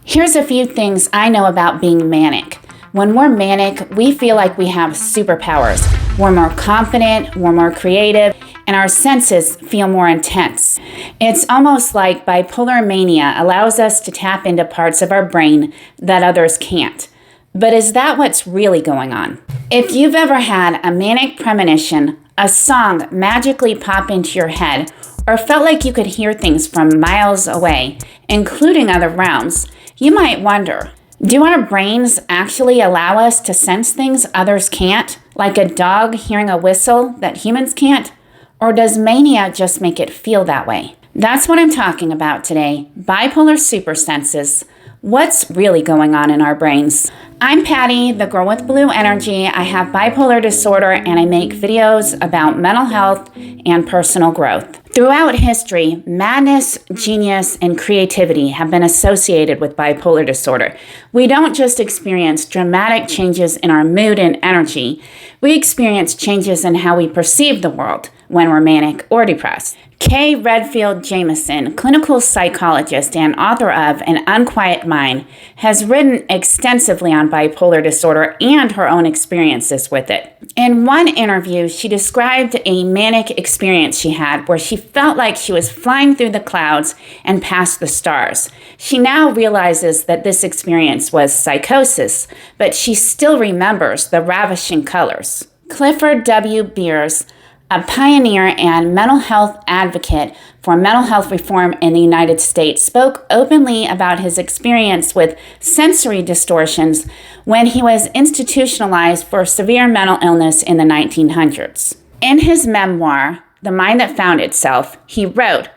Here's a few things I know about being manic. When we're manic, we feel like we have superpowers. We're more confident, we're more creative, and our senses feel more intense. It's almost like bipolar mania allows us to tap into parts of our brain that others can't. But is that what's really going on? If you've ever had a manic premonition, a song magically pop into your head, or felt like you could hear things from miles away, including other realms, you might wonder, do our brains actually allow us to sense things others can't, like a dog hearing a whistle that humans can't? Or does mania just make it feel that way? That's what I'm talking about today, bipolar supersenses. What's really going on in our brains? I'm Patty, the girl with blue energy. I have bipolar disorder and I make videos about mental health and personal growth. Throughout history, madness, genius, and creativity have been associated with bipolar disorder. We don't just experience dramatic changes in our mood and energy, we experience changes in how we perceive the world when we're manic or depressed. Kay Redfield Jamison, clinical psychologist and author of An Unquiet Mind, has written extensively on bipolar disorder and her own experiences with it. In one interview, she described a manic experience she had where she felt like she was flying through the clouds and past the stars. She now realizes that this experience was psychosis, but she still remembers the ravishing colors. Clifford W. Beers, a pioneer and mental health advocate for mental health reform in the United States, spoke openly about his experience with sensory distortions when he was institutionalized for severe mental illness in the 1900s. In his memoir, The Mind That Found Itself, he wrote,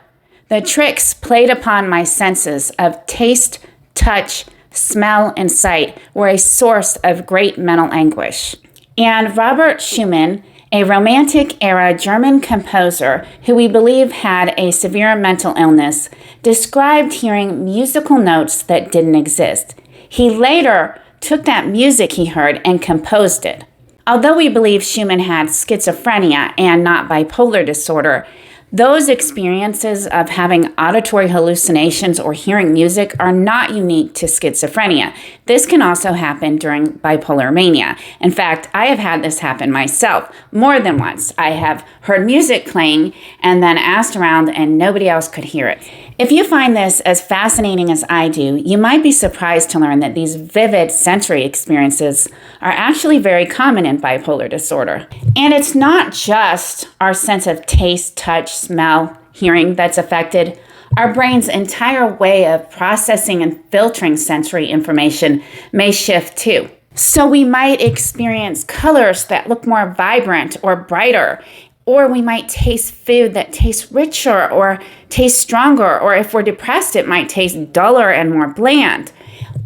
"The tricks played upon my senses of taste, touch, smell, and sight were a source of great mental anguish." And Robert Schumann, a Romantic-era German composer who we believe had a severe mental illness, described hearing musical notes that didn't exist. He later took that music he heard and composed it. Although we believe Schumann had schizophrenia and not bipolar disorder, those experiences of having auditory hallucinations or hearing music are not unique to schizophrenia. This can also happen during bipolar mania. In fact, I have had this happen myself more than once. I have heard music playing and then asked around and nobody else could hear it. If you find this as fascinating as I do, you might be surprised to learn that these vivid sensory experiences are actually very common in bipolar disorder. And it's not just our sense of taste, touch, smell, hearing that's affected. Our brain's entire way of processing and filtering sensory information may shift too. So we might experience colors that look more vibrant or brighter, or we might taste food that tastes richer or tastes stronger, or if we're depressed, it might taste duller and more bland.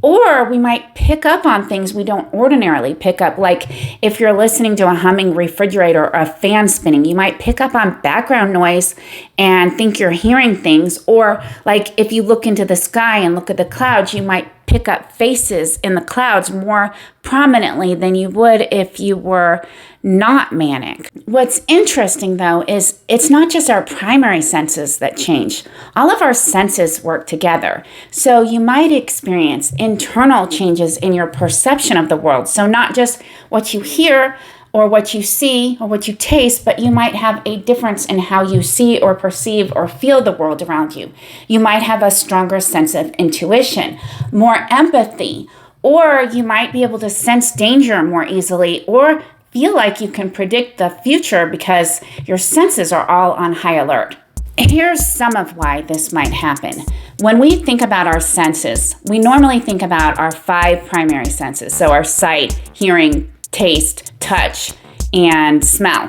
Or we might pick up on things we don't ordinarily pick up, like if you're listening to a humming refrigerator or a fan spinning, you might pick up on background noise and think you're hearing things. Or like if you look into the sky and look at the clouds, you might pick up faces in the clouds more prominently than you would if you were not manic. What's interesting, though, is it's not just our primary senses that change. All of our senses work together. So you might experience internal changes in your perception of the world. So not just what you hear or what you see or what you taste, but you might have a difference in how you see or perceive or feel the world around you. You might have a stronger sense of intuition, more empathy, or you might be able to sense danger more easily or feel like you can predict the future because your senses are all on high alert. Here's some of why this might happen. When we think about our senses, we normally think about our 5 primary senses. So our sight, hearing, taste, touch, and smell.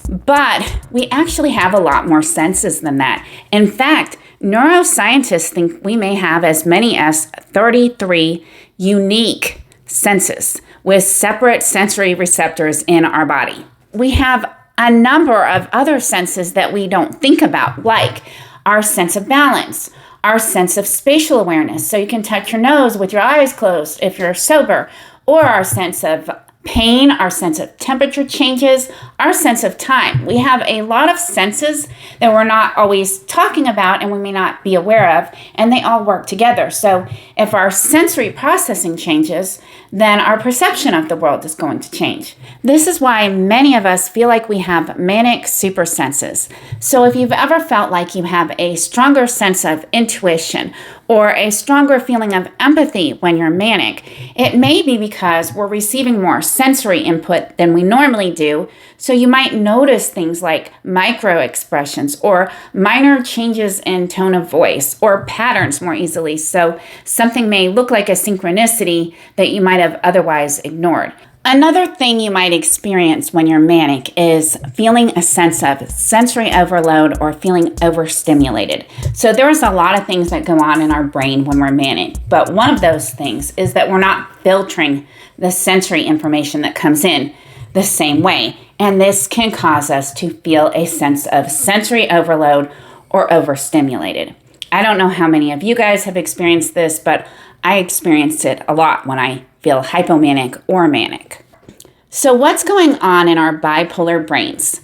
But we actually have a lot more senses than that. In fact, neuroscientists think we may have as many as 33 unique senses with separate sensory receptors in our body. We have a number of other senses that we don't think about, like our sense of balance, our sense of spatial awareness, so you can touch your nose with your eyes closed if you're sober, or our sense of pain, our sense of temperature changes, our sense of time. We have a lot of senses that we're not always talking about and we may not be aware of, and they all work together. So if our sensory processing changes, then our perception of the world is going to change. This is why many of us feel like we have manic super senses. So if you've ever felt like you have a stronger sense of intuition or a stronger feeling of empathy when you're manic, it may be because we're receiving more sensory input than we normally do. So you might notice things like micro expressions or minor changes in tone of voice or patterns more easily. So something may look like a synchronicity that you might have otherwise ignored. Another thing you might experience when you're manic is feeling a sense of sensory overload or feeling overstimulated. So there's a lot of things that go on in our brain when we're manic, but one of those things is that we're not filtering the sensory information that comes in the same way. And this can cause us to feel a sense of sensory overload or overstimulated. I don't know how many of you guys have experienced this, but I experienced it a lot when I feel hypomanic or manic. So what's going on in our bipolar brains?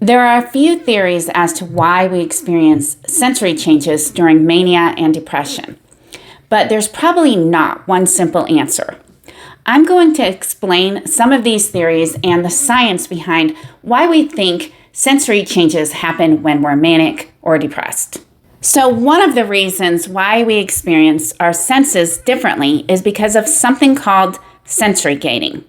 There are a few theories as to why we experience sensory changes during mania and depression, but there's probably not one simple answer. I'm going to explain some of these theories and the science behind why we think sensory changes happen when we're manic or depressed. So one of the reasons why we experience our senses differently is because of something called sensory gating.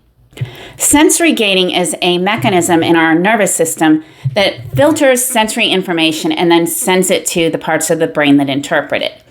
Sensory gating is a mechanism in our nervous system that filters sensory information and then sends it to the parts of the brain that interpret it.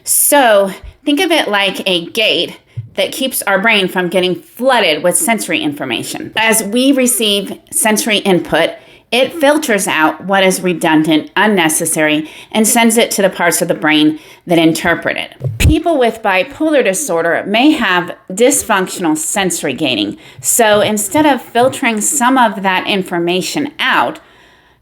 So think of it like a gate that keeps our brain from getting flooded with sensory information. As we receive sensory input, it filters out what is redundant, unnecessary, and sends it to the parts of the brain that interpret it. People with bipolar disorder may have dysfunctional sensory gating. So instead of filtering some of that information out,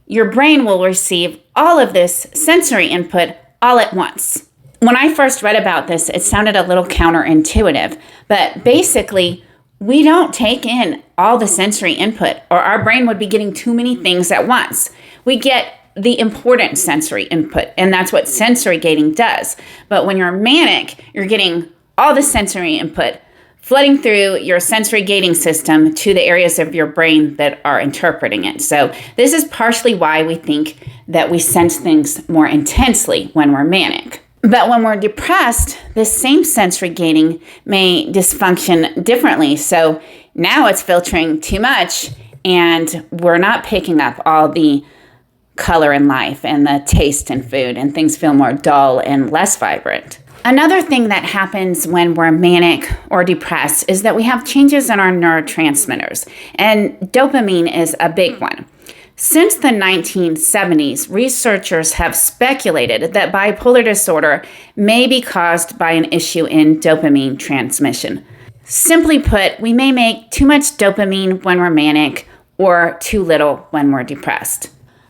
your brain will receive all of this sensory input all at once. When I first read about this, it sounded a little counterintuitive, but basically, we don't take in all the sensory input, or our brain would be getting too many things at once. We get the important sensory input, and that's what sensory gating does. But when you're manic, you're getting all the sensory input flooding through your sensory gating system to the areas of your brain that are interpreting it. So this is partially why we think that we sense things more intensely when we're manic. But when we're depressed, this same sensory gating may dysfunction differently. So now it's filtering too much and we're not picking up all the color in life and the taste in food, and things feel more dull and less vibrant. Another thing that happens when we're manic or depressed is that we have changes in our neurotransmitters, and dopamine is a big one. Since the 1970s, researchers have speculated that bipolar disorder may be caused by an issue in dopamine transmission. Simply put, we may make too much dopamine when we're manic or too little when we're depressed.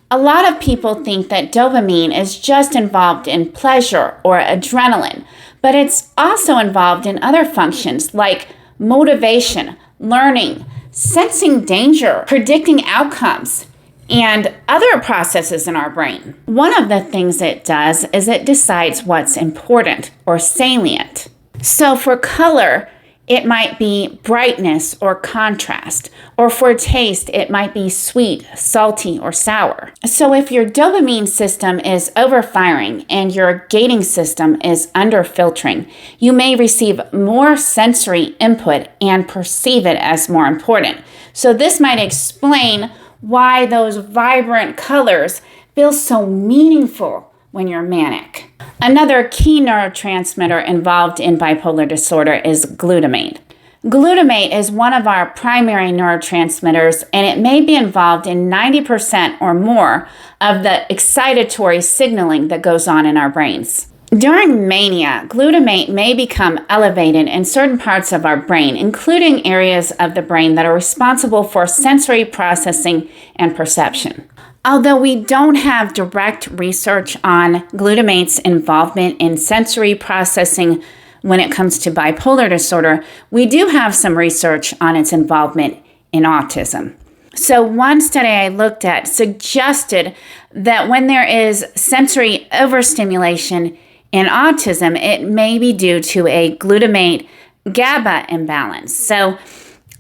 A lot of people think that dopamine is just involved in pleasure or adrenaline, but it's also involved in other functions like motivation, learning, sensing danger, predicting outcomes, and other processes in our brain. One of the things it does is it decides what's important or salient. So for color, it might be brightness or contrast, or for taste, it might be sweet, salty, or sour. So if your dopamine system is overfiring and your gating system is underfiltering, you may receive more sensory input and perceive it as more important. So this might explain why those vibrant colors feel so meaningful when you're manic. Another key neurotransmitter involved in bipolar disorder is glutamate. Glutamate is one of our primary neurotransmitters, and it may be involved in 90% or more of the excitatory signaling that goes on in our brains. During mania, glutamate may become elevated in certain parts of our brain, including areas of the brain that are responsible for sensory processing and perception. Although we don't have direct research on glutamate's involvement in sensory processing when it comes to bipolar disorder, we do have some research on its involvement in autism. So one study I looked at suggested that when there is sensory overstimulation in autism, it may be due to a glutamate GABA imbalance. So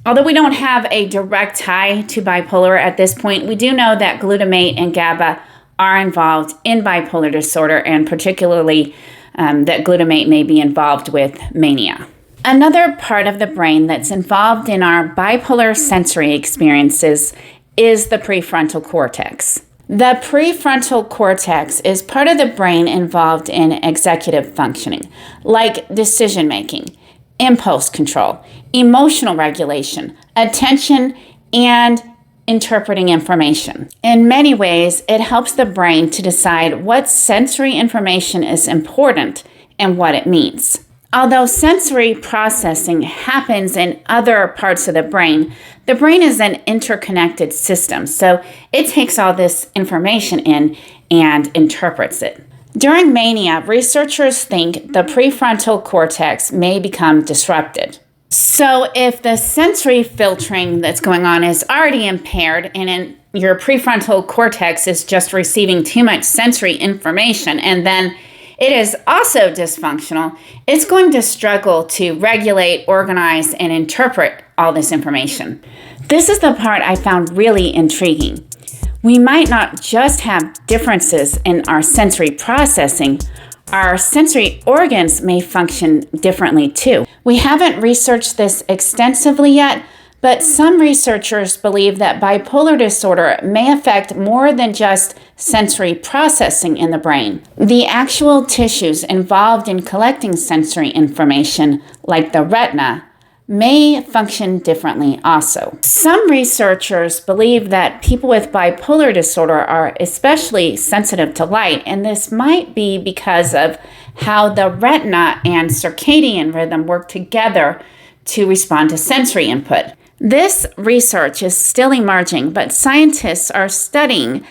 although we don't have a direct tie to bipolar at this point, we do know that glutamate and GABA are involved in bipolar disorder, and particularly that glutamate may be involved with mania. Another part of the brain that's involved in our bipolar sensory experiences is the prefrontal cortex. The prefrontal cortex is part of the brain involved in executive functioning, like decision making, impulse control, emotional regulation, attention, and interpreting information. In many ways, it helps the brain to decide what sensory information is important and what it means. Although sensory processing happens in other parts of the brain is an interconnected system, so it takes all this information in and interprets it. During mania, researchers think the prefrontal cortex may become disrupted. So if the sensory filtering that's going on is already impaired and your prefrontal cortex is just receiving too much sensory information, and then it is also dysfunctional, it's going to struggle to regulate, organize, and interpret all this information. This is the part I found really intriguing. We might not just have differences in our sensory processing, our sensory organs may function differently too. We haven't researched this extensively yet, but some researchers believe that bipolar disorder may affect more than just sensory processing in the brain. The actual tissues involved in collecting sensory information, like the retina, may function differently also. Some researchers believe that people with bipolar disorder are especially sensitive to light, and this might be because of how the retina and circadian rhythm work together to respond to sensory input. This research is still emerging, but scientists are studying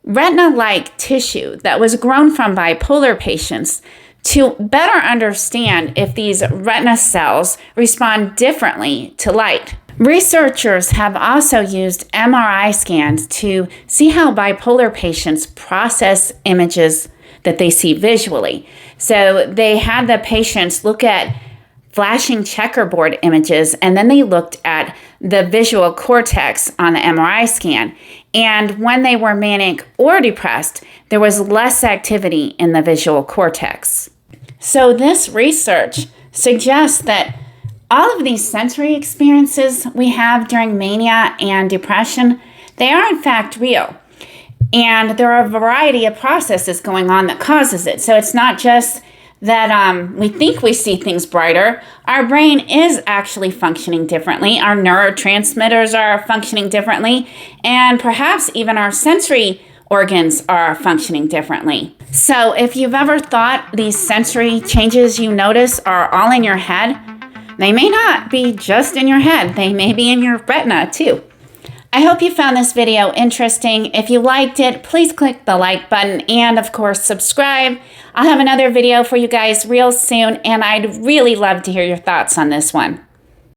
retina-like tissue that was grown from bipolar patients to better understand if these retina cells respond differently to light. Researchers have also used MRI scans to see how bipolar patients process images that they see visually. So they had the patients look at flashing checkerboard images, and then they looked at the visual cortex on the MRI scan. And when they were manic or depressed, there was less activity in the visual cortex. So this research suggests that all of these sensory experiences we have during mania and depression, they are in fact real. And there are a variety of processes going on that causes it. So it's not just that we think we see things brighter. Our brain is actually functioning differently. Our neurotransmitters are functioning differently, and perhaps even our sensory organs are functioning differently. So if you've ever thought these sensory changes you notice are all in your head, they may not be just in your head. They may be in your retina too. I hope you found this video interesting. If you liked it, please click the like button and of course subscribe. I'll have another video for you guys real soon, and I'd really love to hear your thoughts on this one.